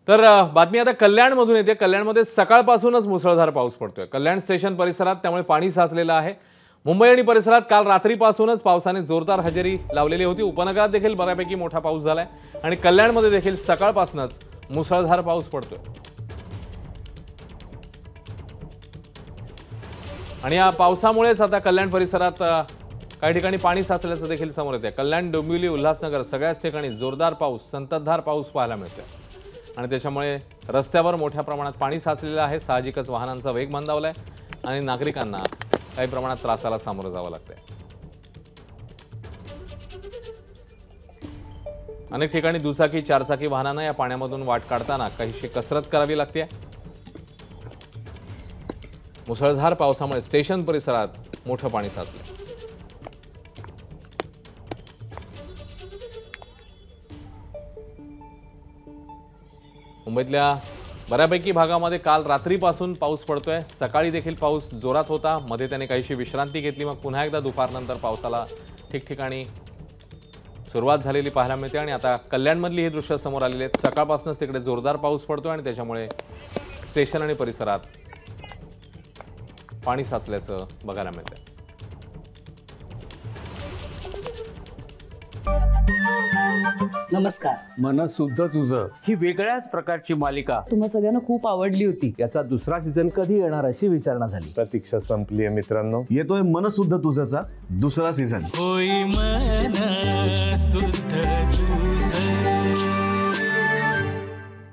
तर बातमी आता कल्याणमधून येते। कल्याणमध्ये सकाळपासूनच मुसळधार पाऊस पडतोय। कल्याण स्टेशन परिसरात त्यामुळे पाणी साचलेलं आहे। मुंबई आणि परिसरात काल रात्रीपासूनच पावसाने जोरदार हजेरी लावलेली होती। उपनगरात देखील बऱ्यापैकी मोठा पाऊस झालाय आणि कल्याणमध्ये देखील सकाळपासूनच मुसळधार पाऊस पडतोय। आणि या पावसामुळेच आता कल्याण परिसरात काही ठिकाणी पाणी साचल्याचं देखील समोर येतंय। कल्याण, डोंबिवली, उल्हासनगर सगळ्याच ठिकाणी जोरदार पाऊस, संततधार पाऊस पाहायला मिळतोय आणि त्याच्यामुळे रस्त्यावर मोठ्या प्रमाणात पाणी साचलेलं आहे। साहजिकच वाहनांचा वेग मंदावलाय आणि नागरिकांना काही प्रमाणात त्रासाला सामोरं जावं लागतंय। अनेक ठिकाणी दुचाकी, चारचाकी वाहनांना या पाण्यामधून वाट काढताना काहीशी कसरत करावी लागते। मुसळधार पावसामुळे स्टेशन परिसरात मोठं पाणी साचलं। मुंबईतल्या बऱ्यापैकी भागामध्ये काल रात्रीपासून पाऊस पडतोय। सकाळी देखील पाऊस जोरात होता, मध्ये त्याने काहीशी विश्रांती घेतली, मग पुन्हा एकदा दुपारनंतर पावसाला ठिकठिकाणी सुरुवात झालेली पाहायला मिळते। आणि आता कल्याणमधली ही दृश्य समोर आलेली आहेत। सकाळपासूनच तिकडे जोरदार पाऊस पडतोय आणि त्याच्यामुळे स्टेशन आणि परिसरात पाणी साचल्याचं बघायला मिळतंय। नमस्कार। मनसुद्धा तुझं ही वेगळ्याच प्रकारची मालिका तुम्हा सगळ्यांना खूप आवडली होती। याचा दुसरा सीझन कधी येणार अशी विचारणा झाली। प्रतीक्षा संपली आहे मित्रांनो। येतोय मनसुद्धा तुझाचा दुसरा सीझन। होई मनसुद्धा